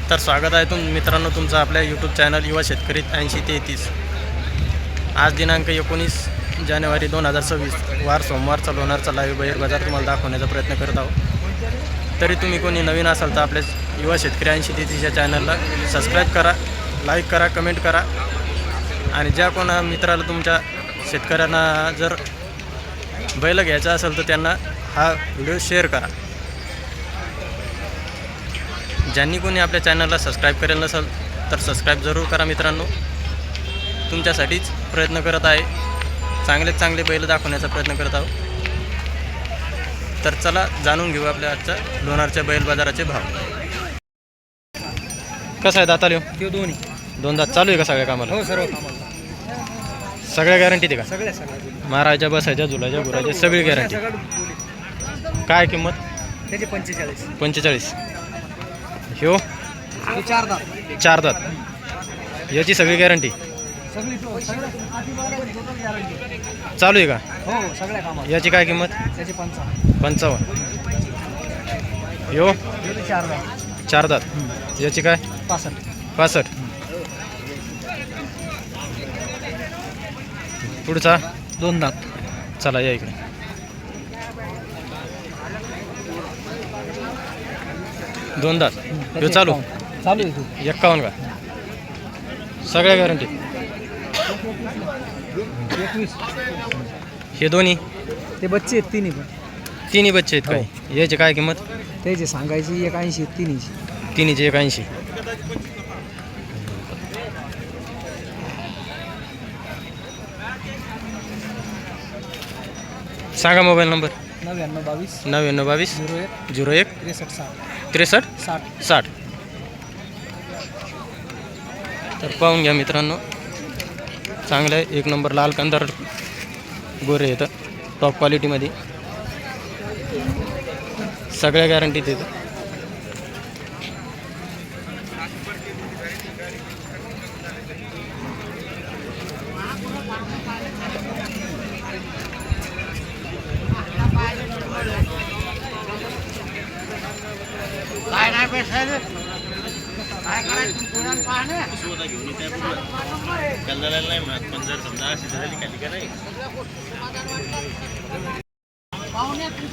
तर स्वागत आहे मित्रांनो तुमचं आपल्या यूट्यूब चॅनल युवा शेतकरी 8033। आज दिनांक 19 जानेवारी 2026 वार सोमवारचा लोणारचा लाईव्ह बाहेर बाजार तुम्हाला दाखवण्याचा प्रयत्न करत आहोत। तरी तुम्ही कोणी नवीन असाल तर आपल्या युवा शेतकरी 8033 या चॅनलला सबस्क्राईब करा, लाईक करा, कमेंट करा आणि ज्या कोणा मित्राला तुमच्या शेतकऱ्यांना जर बैल घ्यायचा असेल तर त्यांना हा व्हिडिओ शेअर करा। ज्यांनी कोणी आपल्या चॅनलला सबस्क्राईब करेल नसेल तर सबस्क्राईब जरूर करा मित्रांनो। तुमच्यासाठीच प्रयत्न करत आहे, चांगले बैल दाखवण्याचा प्रयत्न करत आहोत। तर चला जाणून घेऊ आपल्या आजच्या लोणारच्या बैल बाजाराचे भाव। कसं आहे दाताले हो? दोन दात चालू आहे का सगळ्या कामाला? हो सर्व कामाला सगळ्या गॅरंटी दे का? सगळ्या मारायच्या, बसायच्या, झुलायच्या, गुराच्या सगळी गॅरंटी। काय किंमत? त्याचे 45। ह्यो चार दात याची सगळी गॅरंटी चालू आहे का? हो सगळ्या कामाला। याची काय किंमत? त्याचे 55। ह्यो 4 दात याची काय? 65। पुढचा 2 दात। चला या इकडे। दोन दात ह्यो चालू आहे 51 का? सगळ्या गॅरंटी 21। हे दोन्ही ते बच्चे आहेत तिन्ही बच्चे आहेत काय? याची काय किंमत? त्याचे सांगायची 81 तिन्हीचे 81। सांगा मोबाईल नंबर। 9922 01 63 60। तर पाहून घ्या मित्रांनो, चांगलं आहे, एक नंबर लाल कंदार गोरे येतं टॉप क्वालिटीमध्ये, सगळ्या गॅरंटीत येतं।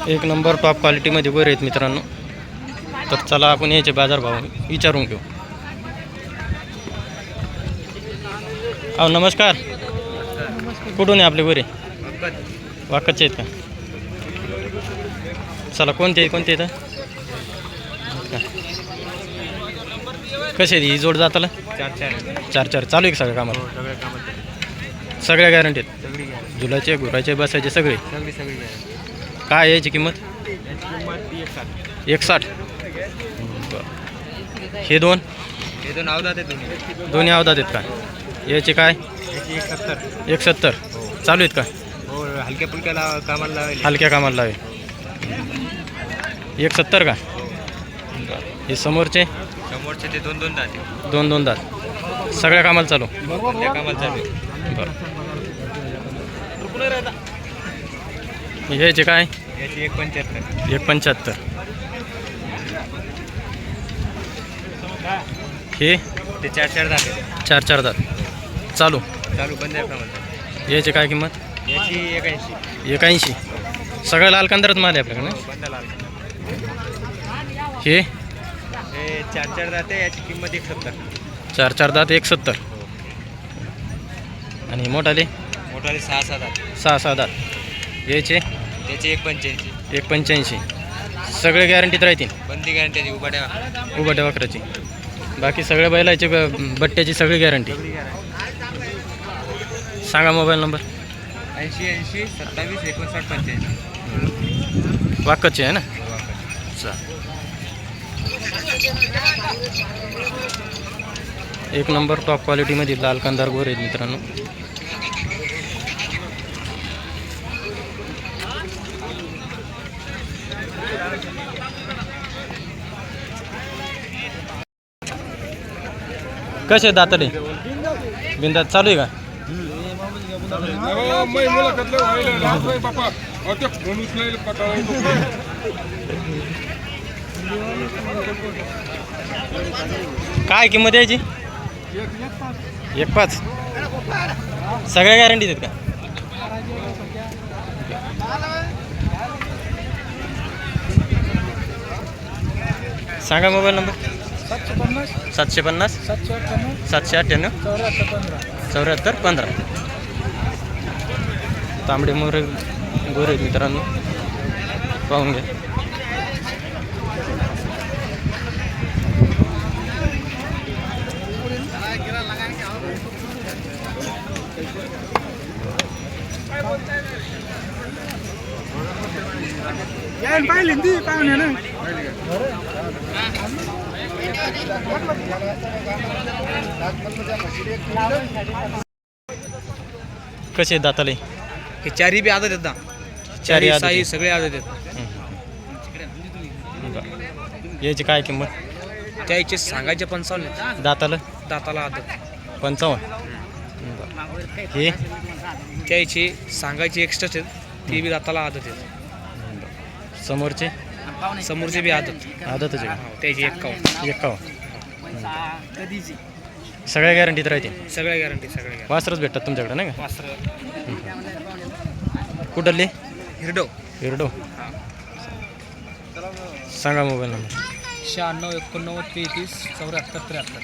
एक नंबर टॉप क्वालिटीमध्ये गोरे आहेत मित्रांनो। तर चला आपण याचे बाजारभाव विचारून घेऊ। अहो नमस्कार, कुठून आहे आपले गोरे? वाकदचे आहेत का? चला कोणते येतं? कसे ही जोड जाताला? 4 चालू आहे का सगळ्या कामाला? सगळ्या गॅरंटीत, झुलाचे, गुराचे, बसायचे सगळे। काय याची किंमत? 61। हे दोन दोन्ही अवधात आहेत का? याचे काय? 71 चालू आहेत का? हलक्या कामाला लावे 71 का? हे समोरचे ते 2 दात सगळ्या कामाला चालू? याचे काय? 175। हे ते 4 दात 4 दात चालू बंद आहे। याची काय किंमत? याची 81। सगळं लाल कंदारच माल आहे आपल्याकडे। हे 4 दात आहे, याची किंमत 71। 4 दात 71। आणि मोठाले 6 दात याचे? त्याचे 185। सगळे गॅरंटीत राहतील? बंदी गॅरंटी उभाट्या वाकराची, बाकी सगळ्या बैलाची बट्ट्याची सगळी गॅरंटी। सांगा मोबाईल नंबर। 80 27 59 85। वाकदचे आहे ना? एक नंबर टॉप क्वालिटीमध्ये लाल कंदार गोरे आहेत मित्रांनो। कसे दातले? बिंदात चालू आहे का? काय किंमत यायची? 1.5. सगळ्या गॅरंटी देत का? सांगा मोबाईल नंबर. 750 798 7415. तांबडे मोरे गोरे मित्रांनो, पाहून घ्या. कसे दाताले? हे चारही बी आदत आहेत ना. चारी आदत साई आहे. सगळे आदत आहेत. याची काय किंमत? त्याचे सांगायचे 55 दाताला दाताला आदत. 55. हे त्याचे सांगायचे एक्स्ट्रा आहेत, ते बी दाताला आदत आहेत. समोरचे समोरचे बी आदत. आदतच आहे का? त्याची 51. 51. सगळ्या गॅरंटीत राहते. सगळ्या गॅरंटी सगळ्या वासरच भेटतात तुमच्याकडे नाही का? वासर कुठले? हिरडो. हिरडो. सांगा मोबाईल नंबर. 96 89 33 74 73.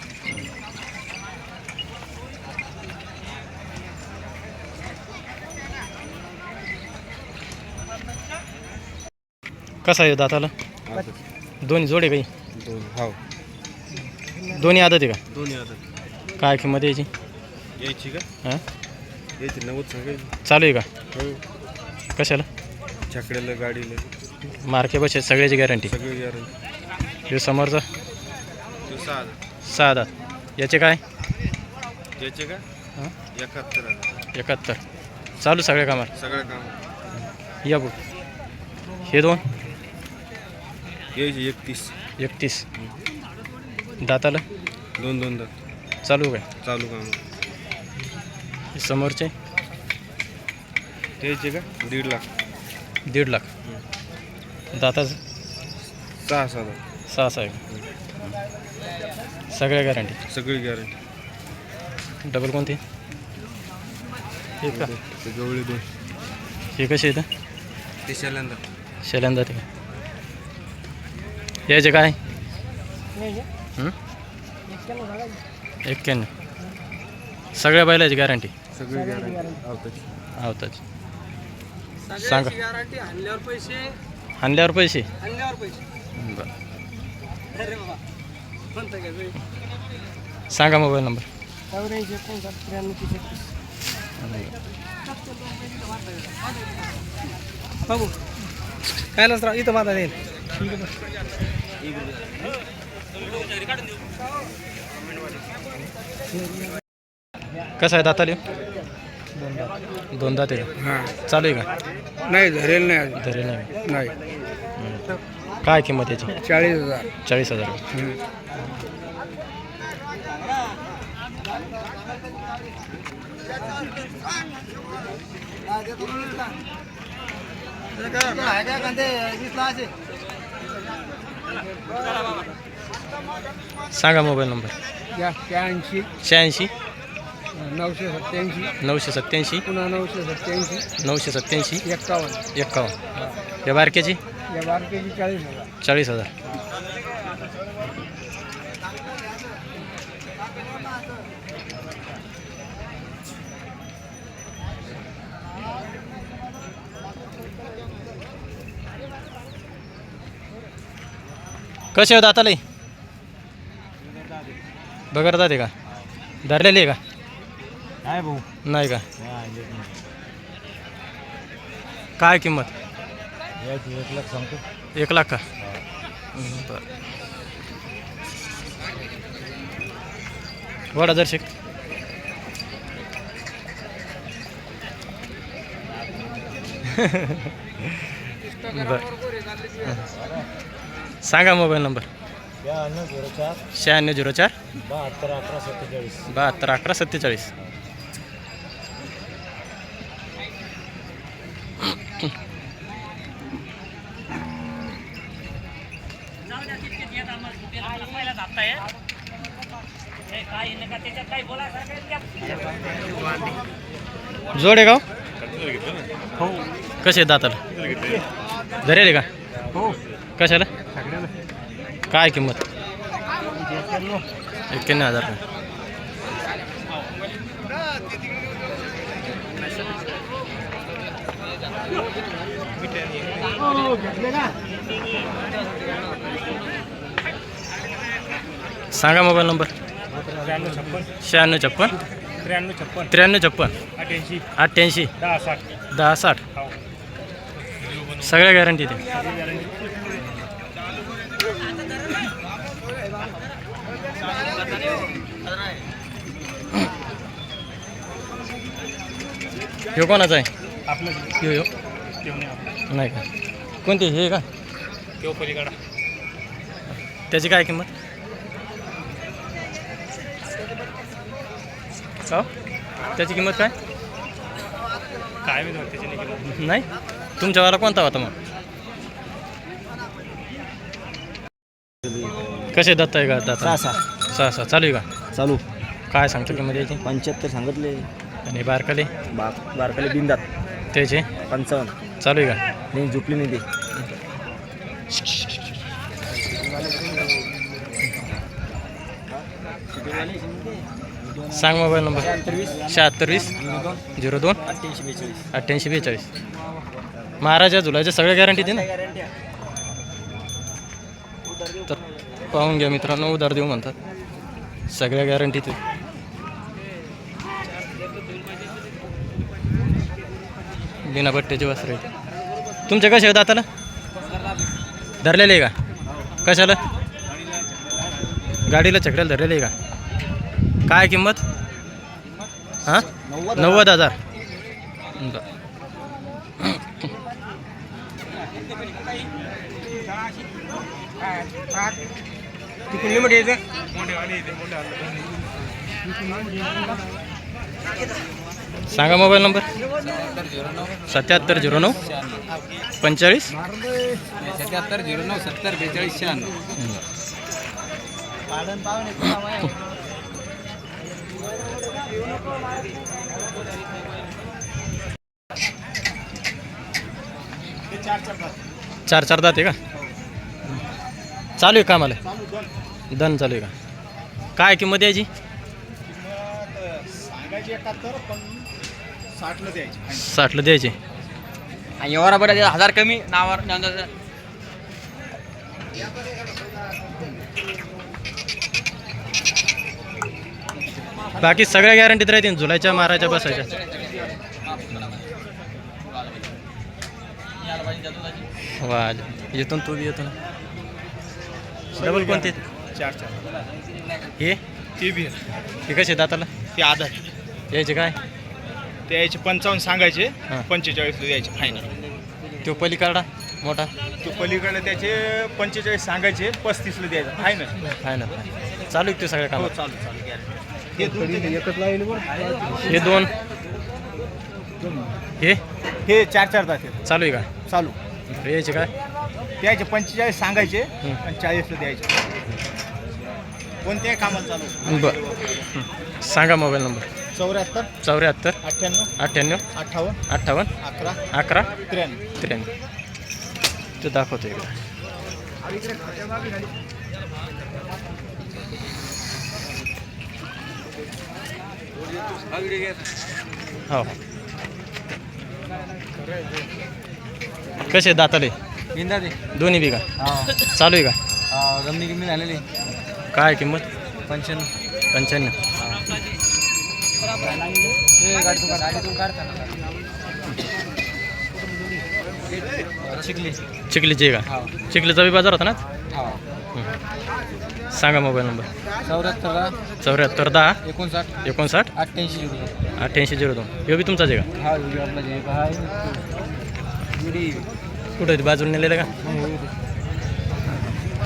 कसा आहे दाताला? दोन्ही जोडे काही? हो दोन्ही आदत आहे का? दोन्ही आदत. काय किंमत यायची? यायची का? हां, यायची 90 सांगायची. चालू आहे का? हो. कशाला? छकड्याला गाडीला मार्के बस सगळ्याची गॅरंटी. सगळी गॅरंटी. हे समोरचा तो 6 दात. याचे काय? याचे का? हां, 71. 71. चालू सगळ्या कामाला. सगळं काम. या बघ. हे दोन यायची 31. 31. दाताला दोन दात. चालू काय? चालू काम. हे समोरचे त्याचे का? 1.5 लाख. 1.5 लाख. दाताचं 6 6 आहे. सगळ्या गॅरंटी. सगळी गॅरंटी. डबल कोणती? हे का? ते गवळी 2. हे कसे येतं? ते शैल्यांदा. शेल्यांदा ते यायचे काय? 91. सगळ्या बैलाची गॅरंटी. सगळी गॅरंटी. आवताची. सांगा. गॅरंटी. आणल्यावर पैसे पैसे. बरं. सांगा मोबाईल नंबर. 84 कायलाच राव इथं माझा येईल. कसं आहे दाताले? 2 दात आहे का? हां. चालू आहे का? नाही धरेल नाही अजून. धरे नाही. नाही. काय किंमत याची? 40,000. 40,000. सांगा मोबाईल नंबर. 86 86 987 987 पुन्हा 987 987 51. 51. या बारक्याची या बारकेची 40,000. 40,000. कसे हो दाताले? बगर दाते का? धरलेले आहे का? नाही भाऊ. नाही का? काय किंमत? 1 लाख सांगतो. 1 लाख का? बरं. वडा दर्शक. बरं. सांगा मोबाईल नंबर. 9604 9604 72 11 47. 72 11 47. जोड आहे का हो? कसे दाताला धरेल का हो? कशाला काय किंमत? 91,000 रुपये. सांगा मोबाईल नंबर. 96 56 93 56 88 10 60. सगळ्या गॅरंटी ते. ह्यो कोणाचा आहे? ह्यो नाही का? कोणती हे का? त्याची काय किंमत? हो त्याची किंमत काय काय मी त्याची किंमत नाही? तुमच्यावाला कोणता होता मग? कसे दत्त आहे का? दाता 6 चालू आहे का? चालू काय सांगतो किंमत याची? 75 सांगितले. आणि बारकाले बारकाले बिंदात त्याचे 55 चालू आहे का? नाही झुपली नाही ते. सांग मोबाईल नंबर. 76 02 88 42. महाराजा झुलाच्या सगळ्या गॅरंटी दे ना. तर पाहून घ्या मित्रांनो, उधार देऊ म्हणतात, सगळ्या गॅरंटी ते. बिना बट्ट्याचे वस्त्र आहेत तुमचे. कसे आहेत दाताला धरलेले आहे का? कशाला गाडीला चकड्याला धरलेले आहे का? काय किंमत? हां 90,000. सांगा मोबाईल नंबर. 77 09 45 77 09 70 42 96. चार दात आहे का? चालू आहे कामाला? दन चालू आहे का? काय किंमत याची? 60ला द्यायची. आणि एवढा बरं 1000 कमी नावावर. बाकी सगळ्या गॅरंटीत राहतील, झुलायच्या मारायच्या बसायच्या. वा येतो ना, तू बी येतो ना. डबल कोणते? 4 हे ती बी हे कसे दाताला? ते आधार यायचे काय? त्याचे 55 सांगायचे, हां. 45 द्यायचे फायनल. तो पलीकडा मोठा तो पलीकडे त्याचे 45 सांगायचे, 35ला द्यायचं फायनल. फायनल चालू आहे ते सगळ्या हो कामात. चालू हे हे दोन हे 4 दाते चालू आहे का? चालू. यायचे काय? त्याचे 45 सांगायचे आणि 40ला द्यायचे. कोणत्याही कामाला चालू. बरं सांगा मोबाईल नंबर. 74 74 98 98 58 58 11 11 93. 93. ते दाखवतो इकडे. हो कसे दाताले? बिंदा ते दोन्ही बी का? चालू आहे का? जमिनी किंमत झालेली. काय किंमत? 95. 95. गाडीतून काढताना चिखलीची आहे का? चिखलीचा बी बाजार होता ना? सांगा मोबाईल नंबर. 74 10 59 88 02. हे बी तुमचाच आहे का? कुठं आहे बाजूला नेलेलं का?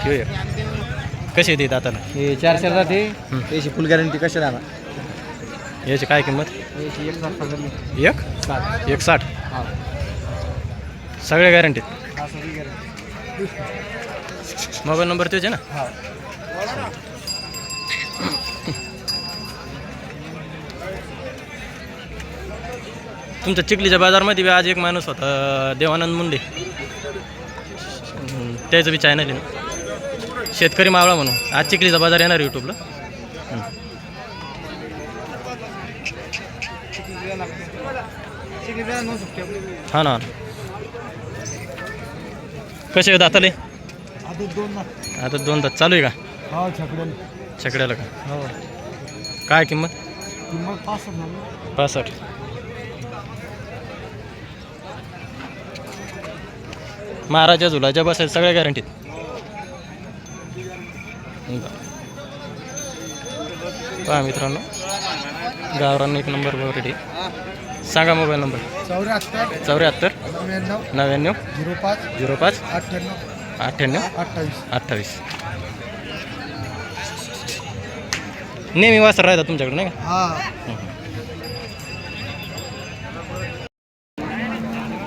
हे कसे येते दाताला? हे 4 जाते. त्याची फुल गॅरंटी कशी राहणार? याची काय किंमत? 160. सगळ्या गॅरंटीत. मोबाईल नंबर तोच आहे ना? तुमच्या चिखलीच्या बाजारमध्ये बी आज एक माणूस होता देवानंद मुंडे, त्याचं बी चॅनल आहे ना, शेतकरी मावळा म्हणून. आज चिखलीचा बाजार येणार यूट्यूबला. हां ना. कसे दाताले आता 2 दात चालू आहे का? छकड्याला का? काय किंमत? 65. महाराजा झुलाच्या बसायला सगळ्या गॅरंटीत. पहा मित्रांनो, गावरान 1 नंबर रेडी. सांगा मोबाईल नंबर. 74 99 05 98 28. नेहमी वासर राहतात तुमच्याकडे नाही का?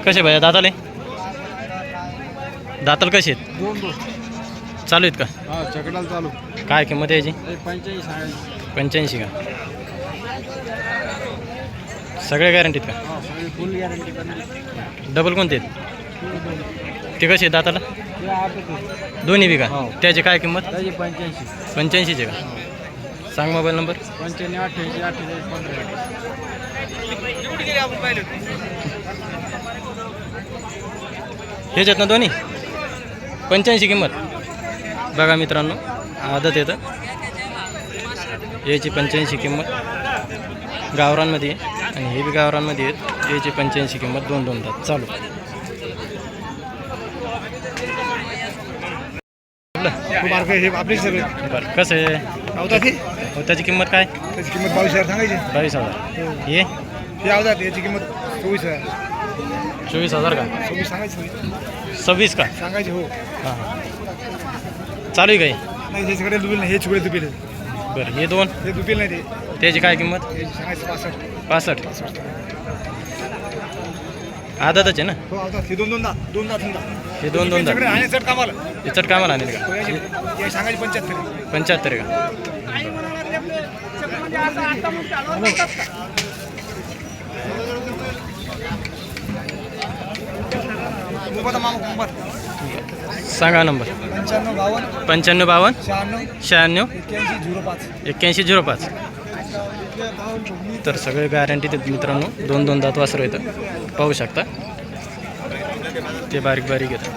कसे भैया दाताले? दाताल कसे आहेत? चालू आहेत का? चकडाला चालू. काय किंमत आहे याची? 85 का? सगळ्या गॅरंटीत का? फुल गॅरंटी. डबल कोणते आहेत? ते कसे आहेत दाताला? दोन्ही बी का? त्याची काय किंमत? 85चे का? सांग मोबाईल नंबर. 95 88 48 15. ह्याच्यात ना दोन्ही 85 किंमत. बघा मित्रांनो, आदत येतं याची 85 किंमत गावरांमध्ये आहे, आणि हे बी गावरांमध्ये आहेत. याची 85 किंमत. 2 दात चालू. आपली सगळी बरं, कसं आहे? हो, त्याची किंमत काय? त्याची किंमत 22,000 सांगायची. 22,000. हे अवधात याची किंमत 24,000. 24,000 का? 26 सांगायची. 26 का? सांगायची हो. हां हां. चालू आहे काही? नाही त्याच्याकडे दुबील नाही, हे छुकडे दुबील. बरं, हे 2 हे दुबील नाही ते. त्याची काय किंमत? याची सांगायची 65. 65. आदतच आहे ना? हो अवधात. हे 2 दात. हे 2 दात. त्याच्याकडे आणि चट कामाला. हे चट कामाला आणेल का? याची सांगायची 75. 75 का? सांगा नंबर. 95 52 95 96 96 05. तर सगळे गॅरंटी देत मित्रांनो. 2 दात वासरं येतं, पाहू शकता. ते बारीक येतं.